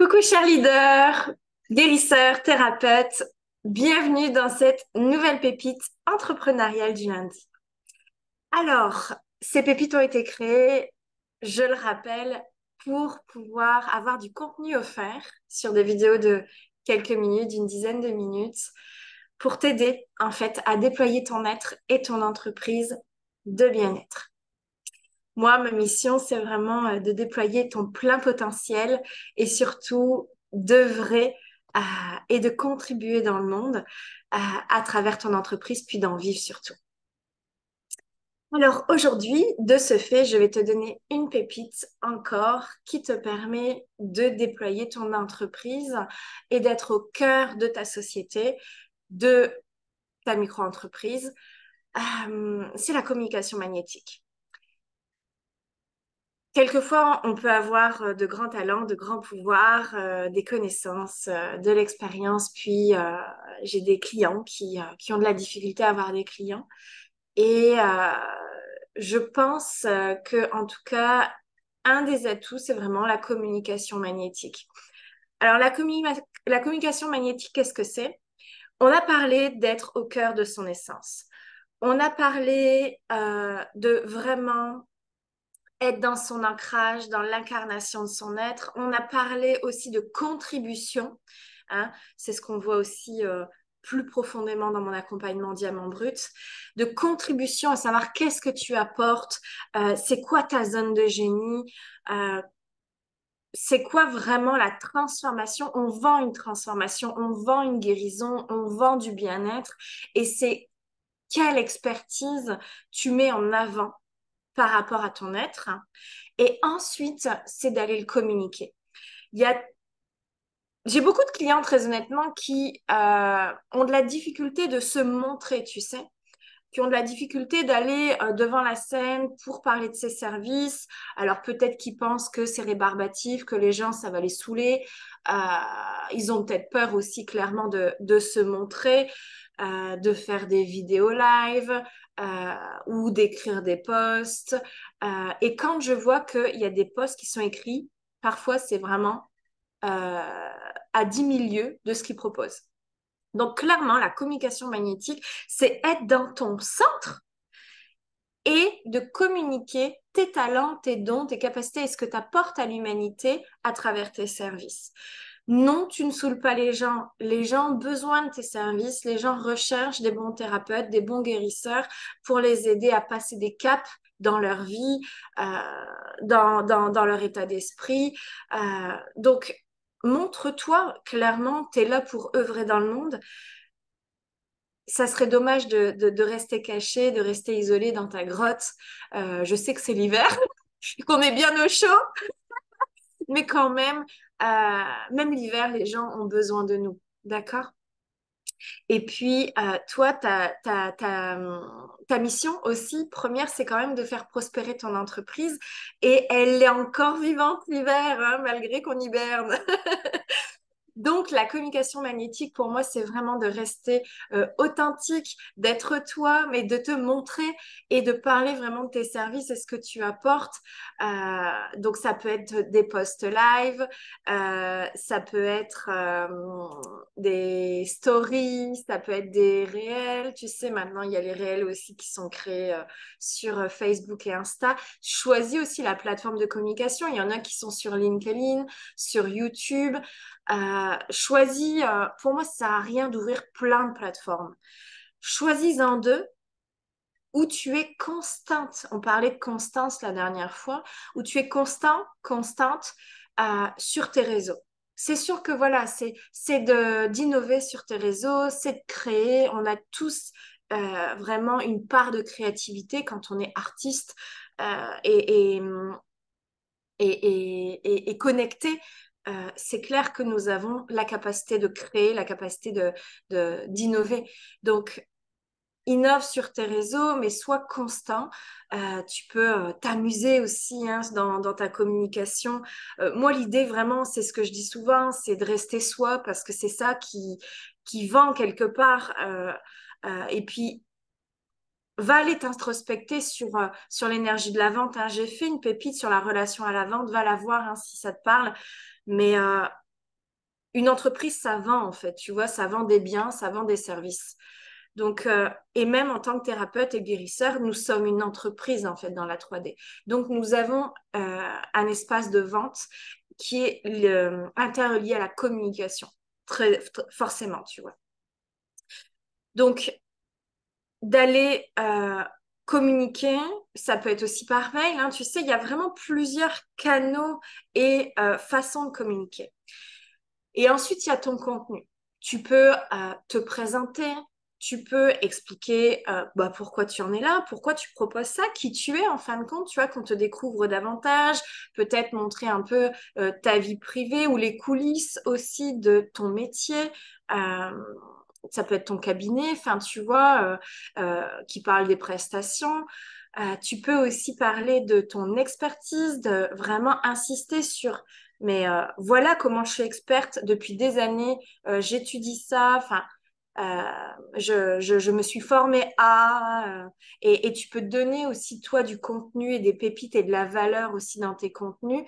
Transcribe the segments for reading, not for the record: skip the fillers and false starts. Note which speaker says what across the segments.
Speaker 1: Coucou chers leaders, guérisseurs, thérapeutes, bienvenue dans cette nouvelle pépite entrepreneuriale du lundi. Alors, ces pépites ont été créées, je le rappelle, pour pouvoir avoir du contenu offert sur des vidéos de quelques minutes, d'une dizaine de minutes, pour t'aider en fait à déployer ton être et ton entreprise de bien-être. Moi, ma mission, c'est vraiment de déployer ton plein potentiel et surtout d'œuvrer et de contribuer dans le monde à travers ton entreprise, puis d'en vivre surtout. Alors aujourd'hui, de ce fait, je vais te donner une pépite encore qui te permet de déployer ton entreprise et d'être au cœur de ta société, de ta micro-entreprise. C'est la communication magnétique. Quelquefois, on peut avoir de grands talents, de grands pouvoirs, des connaissances, de l'expérience, puis j'ai des clients qui ont de la difficulté à avoir des clients. Et je pense que, en tout cas, un des atouts, c'est vraiment la communication magnétique. Alors, la communication magnétique, qu'est-ce que c'est? On a parlé d'être au cœur de son essence. On a parlé de vraiment être dans son ancrage, dans l'incarnation de son être. On a parlé aussi de contribution, hein. C'est ce qu'on voit aussi plus profondément dans mon accompagnement Diamant Brut, de contribution, à savoir qu'est-ce que tu apportes, c'est quoi ta zone de génie, euh, c'est quoi vraiment la transformation. On vend une transformation, on vend une guérison, on vend du bien-être, et c'est quelle expertise tu mets en avant par rapport à ton être. Et ensuite, c'est d'aller le communiquer. Il y a, j'ai beaucoup de clients, très honnêtement, qui ont de la difficulté de se montrer, tu sais, qui ont de la difficulté d'aller devant la scène pour parler de ses services. Alors peut-être qu'ils pensent que c'est rébarbatif, que les gens, ça va les saouler. Euh, Ils ont peut-être peur aussi, clairement, de se montrer, de faire des vidéos live ou d'écrire des posts. Et quand je vois qu'il y a des posts qui sont écrits, parfois c'est vraiment à 10 000 lieues de ce qu'ils proposent. Donc, clairement, la communication magnétique, c'est être dans ton centre et de communiquer tes talents, tes dons, tes capacités et ce que tu apportes à l'humanité à travers tes services. Non, tu ne saoules pas les gens. Les gens ont besoin de tes services. Les gens recherchent des bons thérapeutes, des bons guérisseurs pour les aider à passer des caps dans leur vie, dans leur état d'esprit. Donc, montre-toi clairement, tu es là pour œuvrer dans le monde. Ça serait dommage de rester caché, de rester isolé dans ta grotte. Je sais que c'est l'hiver, qu'on est bien au chaud, mais quand même, même l'hiver, les gens ont besoin de nous. D'accord? Et puis, toi, ta mission aussi, première, c'est quand même de faire prospérer ton entreprise. Et elle est encore vivante l'hiver, hein, malgré qu'on hiberne. Donc, la communication magnétique, pour moi, c'est vraiment de rester authentique, d'être toi, mais de te montrer et de parler vraiment de tes services et ce que tu apportes. Donc, ça peut être des posts live, ça peut être des stories, ça peut être des réels. Tu sais, maintenant, il y a les réels aussi qui sont créés sur Facebook et Insta. Choisis aussi la plateforme de communication. Il y en a qui sont sur LinkedIn, sur YouTube. Choisis, pour moi, ça sert à rien d'ouvrir plein de plateformes. Choisis-en deux où tu es constante. On parlait de constance la dernière fois, où tu es constante sur tes réseaux. C'est sûr que voilà, c'est d'innover sur tes réseaux, c'est de créer. On a tous vraiment une part de créativité quand on est artiste et connecté. C'est clair que nous avons la capacité de créer, la capacité d'innover. Donc, innove sur tes réseaux, mais sois constant. Tu peux t'amuser aussi, hein, dans ta communication. Moi, l'idée vraiment, c'est ce que je dis souvent, c'est de rester soi parce que c'est ça qui vend quelque part. Et puis, va aller t'introspecter sur l'énergie de la vente, hein. J'ai fait une pépite sur la relation à la vente, va la voir, hein, si ça te parle. Mais une entreprise, ça vend en fait, tu vois, ça vend des biens, ça vend des services. Donc, et même en tant que thérapeute et guérisseur, nous sommes une entreprise en fait dans la 3D. Donc, nous avons un espace de vente qui est interrelié à la communication, forcément, tu vois. Donc, d'aller communiquer, ça peut être aussi par mail, hein, tu sais, il y a vraiment plusieurs canaux et façons de communiquer. Et ensuite, il y a ton contenu. Tu peux te présenter, tu peux expliquer bah, pourquoi tu en es là, pourquoi tu proposes ça, qui tu es en fin de compte, tu vois, qu'on te découvre davantage, peut-être montrer un peu ta vie privée ou les coulisses aussi de ton métier. Euh, Ça peut être ton cabinet, enfin, tu vois, qui parle des prestations. Tu peux aussi parler de ton expertise, de vraiment insister sur mais voilà comment je suis experte depuis des années. J'étudie ça. Enfin, je me suis formée à. Et tu peux donner aussi, toi, du contenu et des pépites et de la valeur aussi dans tes contenus,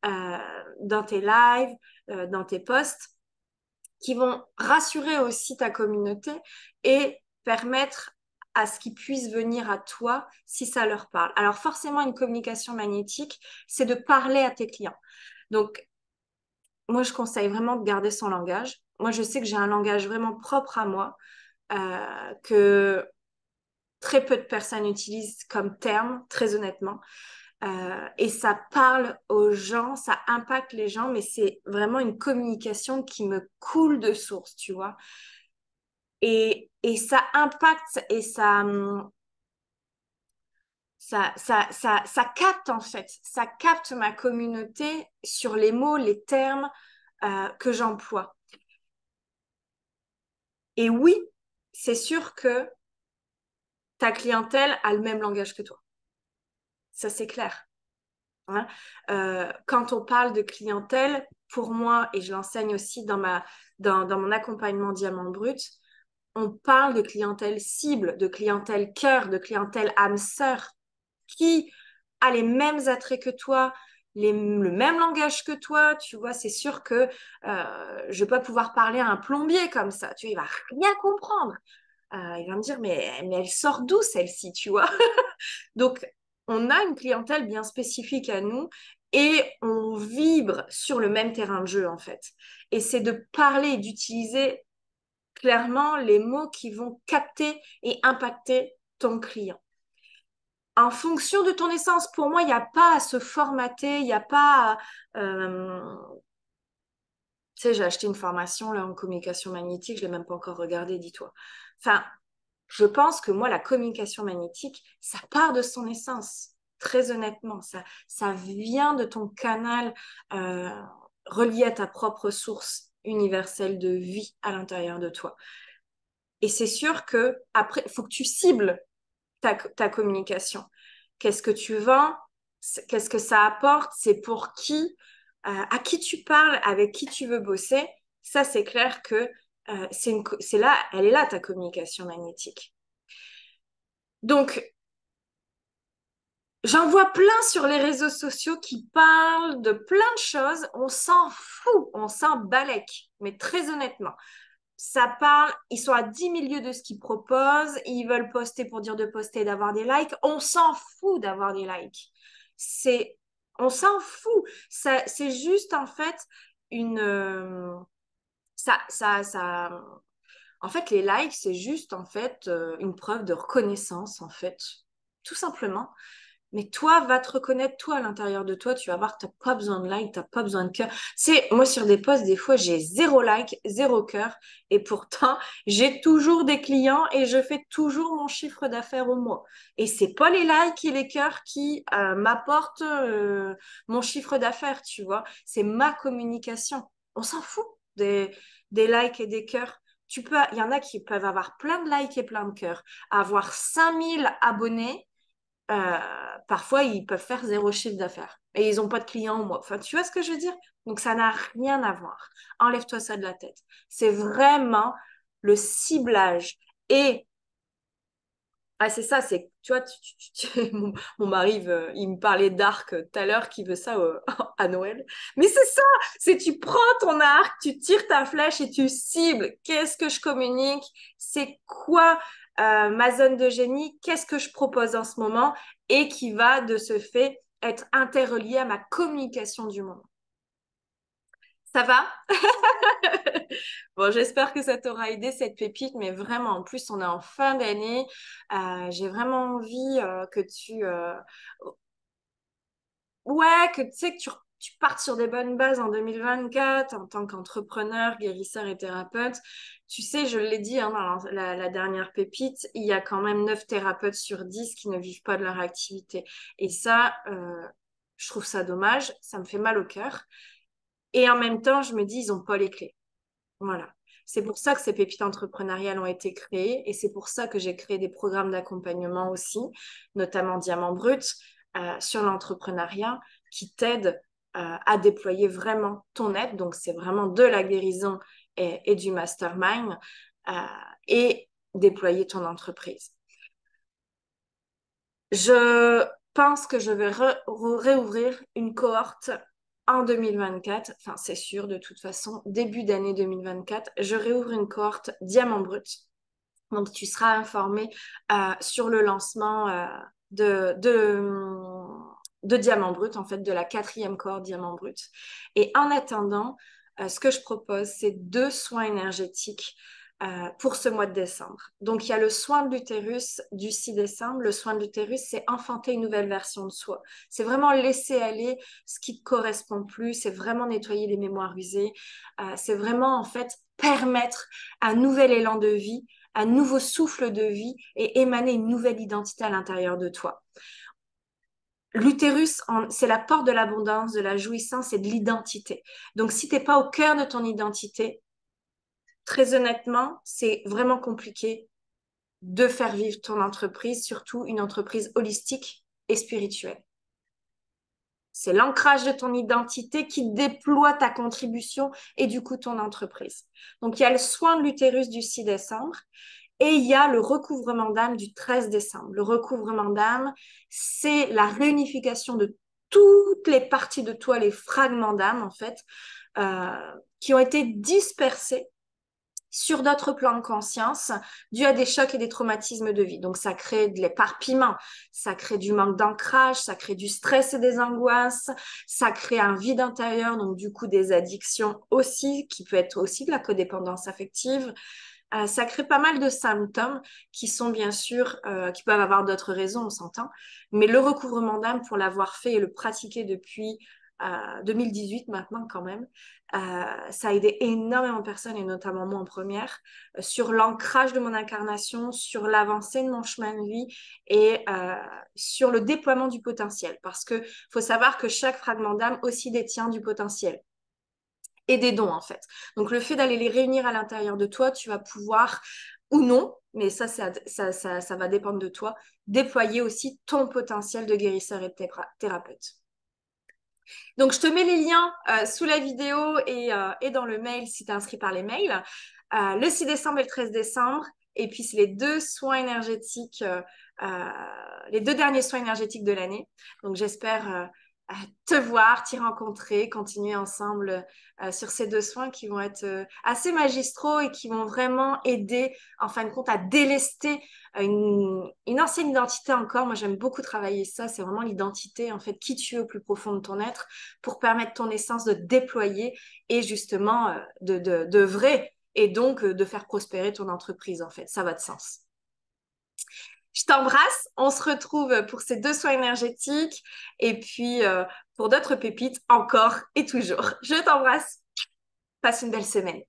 Speaker 1: euh, dans tes lives, dans tes posts, qui vont rassurer aussi ta communauté et permettre à ce qu'ils puissent venir à toi si ça leur parle. Alors forcément, une communication magnétique, c'est de parler à tes clients. Donc, moi, je conseille vraiment de garder son langage. Moi, je sais que j'ai un langage vraiment propre à moi, que très peu de personnes utilisent comme terme, très honnêtement. Et ça parle aux gens, ça impacte les gens, mais c'est vraiment une communication qui me coule de source, tu vois. Et ça impacte et ça capte en fait, ça capte ma communauté sur les mots, les termes que j'emploie. Et oui, c'est sûr que ta clientèle a le même langage que toi. Ça, c'est clair. Hein. Quand on parle de clientèle, pour moi, et je l'enseigne aussi dans mon accompagnement Diamant Brut, on parle de clientèle cible, de clientèle cœur, de clientèle âme sœur, qui a les mêmes attraits que toi, le même langage que toi. Tu vois, c'est sûr que je ne vais pas pouvoir parler à un plombier comme ça. Tu vois, il va rien comprendre. Il va me dire, mais elle sort d'où celle-ci, tu vois? Donc, on a une clientèle bien spécifique à nous et on vibre sur le même terrain de jeu, en fait. Et c'est de parler et d'utiliser clairement les mots qui vont capter et impacter ton client. En fonction de ton essence, pour moi, il n'y a pas à se formater, il n'y a pas à, tu sais, j'ai acheté une formation là en communication magnétique, je ne l'ai même pas encore regardée, dis-toi. Enfin, je pense que moi, la communication magnétique, ça part de son essence, très honnêtement. Ça vient de ton canal euh, relié à ta propre source universelle de vie à l'intérieur de toi. Et c'est sûr que après, il faut que tu cibles ta communication. Qu'est-ce que tu vends? Qu'est-ce que ça apporte? C'est pour qui? À qui tu parles? Avec qui tu veux bosser? Ça, c'est clair que c'est là, elle est là ta communication magnétique. Donc, j'en vois plein sur les réseaux sociaux qui parlent de plein de choses. On s'en fout, on s'en balèque, mais très honnêtement. Ça parle, ils sont à 10 000 lieues de ce qu'ils proposent, ils veulent poster pour dire de poster et d'avoir des likes. On s'en fout d'avoir des likes. C'est, on s'en fout. C'est juste en fait une, ça, en fait, les likes, c'est juste en fait une preuve de reconnaissance en fait, tout simplement. Mais toi, va te reconnaître, toi, à l'intérieur de toi, tu vas voir que tu n'as pas besoin de like, tu n'as pas besoin de cœur. C'est moi, sur des posts, des fois, j'ai zéro like, zéro cœur. Et pourtant, j'ai toujours des clients et je fais toujours mon chiffre d'affaires au mois. Et c'est pas les likes et les cœurs qui m'apportent mon chiffre d'affaires, tu vois. C'est ma communication. On s'en fout des likes et des cœurs. Il y en a qui peuvent avoir plein de likes et plein de cœurs, avoir 5 000 abonnés euh, parfois, ils peuvent faire zéro chiffre d'affaires et ils n'ont pas de clients au mois. Enfin, tu vois ce que je veux dire? Donc, ça n'a rien à voir. Enlève-toi ça de la tête. C'est vraiment le ciblage et Ah, c'est ça, c'est, tu vois, mon mari, il me parlait d'arc tout à l'heure, qui veut ça à Noël. Mais c'est ça, c'est tu prends ton arc, tu tires ta flèche et tu cibles. Qu'est-ce que je communique? C'est quoi ma zone de génie? Qu'est-ce que je propose en ce moment? Et qui va de ce fait être interrelié à ma communication du moment. Ça va? Bon, j'espère que ça t'aura aidé cette pépite, mais vraiment, en plus, on est en fin d'année. J'ai vraiment envie que ouais, que tu sais que tu partes sur des bonnes bases en 2024 en tant qu'entrepreneur, guérisseur et thérapeute. Tu sais, je l'ai dit hein, dans la dernière pépite, il y a quand même 9 thérapeutes sur 10 qui ne vivent pas de leur activité. Et ça, je trouve ça dommage, ça me fait mal au cœur. Et en même temps, je me dis, ils n'ont pas les clés. Voilà. C'est pour ça que ces pépites entrepreneuriales ont été créées et c'est pour ça que j'ai créé des programmes d'accompagnement aussi, notamment Diamant Brut, sur l'entrepreneuriat qui t'aident à déployer vraiment ton aide. Donc, c'est vraiment de la guérison et du mastermind euh, et déployer ton entreprise. Je pense que je vais réouvrir une cohorte en 2024. Enfin, c'est sûr, de toute façon, début d'année 2024, je réouvre une cohorte Diamant Brut. Donc, tu seras informé sur le lancement de, de, de Diamant Brut, en fait, de la 4e cohorte Diamant Brut. Et en attendant, ce que je propose, c'est 2 soins énergétiques pour ce mois de décembre. Donc, il y a le soin de l'utérus du 6 décembre. Le soin de l'utérus, c'est enfanter une nouvelle version de soi. C'est vraiment laisser aller ce qui ne te correspond plus. C'est vraiment nettoyer les mémoires usées. C'est vraiment, en fait, permettre un nouvel élan de vie, un nouveau souffle de vie et émaner une nouvelle identité à l'intérieur de toi. L'utérus, c'est la porte de l'abondance, de la jouissance et de l'identité. Donc, si tu n'es pas au cœur de ton identité, très honnêtement, c'est vraiment compliqué de faire vivre ton entreprise, surtout une entreprise holistique et spirituelle. C'est l'ancrage de ton identité qui déploie ta contribution et du coup ton entreprise. Donc, il y a le soin de l'utérus du 6 décembre et il y a le recouvrement d'âme du 13 décembre. Le recouvrement d'âme, c'est la réunification de toutes les parties de toi, les fragments d'âme en fait, euh, qui ont été dispersés sur d'autres plans de conscience dû à des chocs et des traumatismes de vie. Donc, ça crée de l'éparpillement, ça crée du manque d'ancrage, ça crée du stress et des angoisses, ça crée un vide intérieur, donc du coup des addictions aussi, qui peut être aussi de la codépendance affective. Ça crée pas mal de symptômes qui sont bien sûr, qui peuvent avoir d'autres raisons, on s'entend, mais le recouvrement d'âme, pour l'avoir fait et le pratiquer depuis 2018 maintenant quand même, ça a aidé énormément de personnes et notamment moi en première sur l'ancrage de mon incarnation, sur l'avancée de mon chemin de vie et sur le déploiement du potentiel. Parce que faut savoir que chaque fragment d'âme aussi détient du potentiel et des dons en fait. Donc le fait d'aller les réunir à l'intérieur de toi, tu vas pouvoir ou non, mais ça va dépendre de toi, déployer aussi ton potentiel de guérisseur et de thérapeute. Donc, je te mets les liens sous la vidéo et dans le mail si tu es inscrit par les mails. Le 6 décembre et le 13 décembre. Et puis, c'est les 2 soins énergétiques, les 2 derniers soins énergétiques de l'année. Donc, j'espère te voir, t'y rencontrer, continuer ensemble sur ces 2 soins qui vont être assez magistraux et qui vont vraiment aider, en fin de compte, à délester une ancienne identité encore. Moi, j'aime beaucoup travailler ça. C'est vraiment l'identité, en fait, qui tu es au plus profond de ton être pour permettre ton essence de déployer et justement de vrai et donc de faire prospérer ton entreprise, en fait. Ça va de sens. Je t'embrasse. On se retrouve pour ces 2 soins énergétiques et puis pour d'autres pépites encore et toujours. Je t'embrasse. Passe une belle semaine.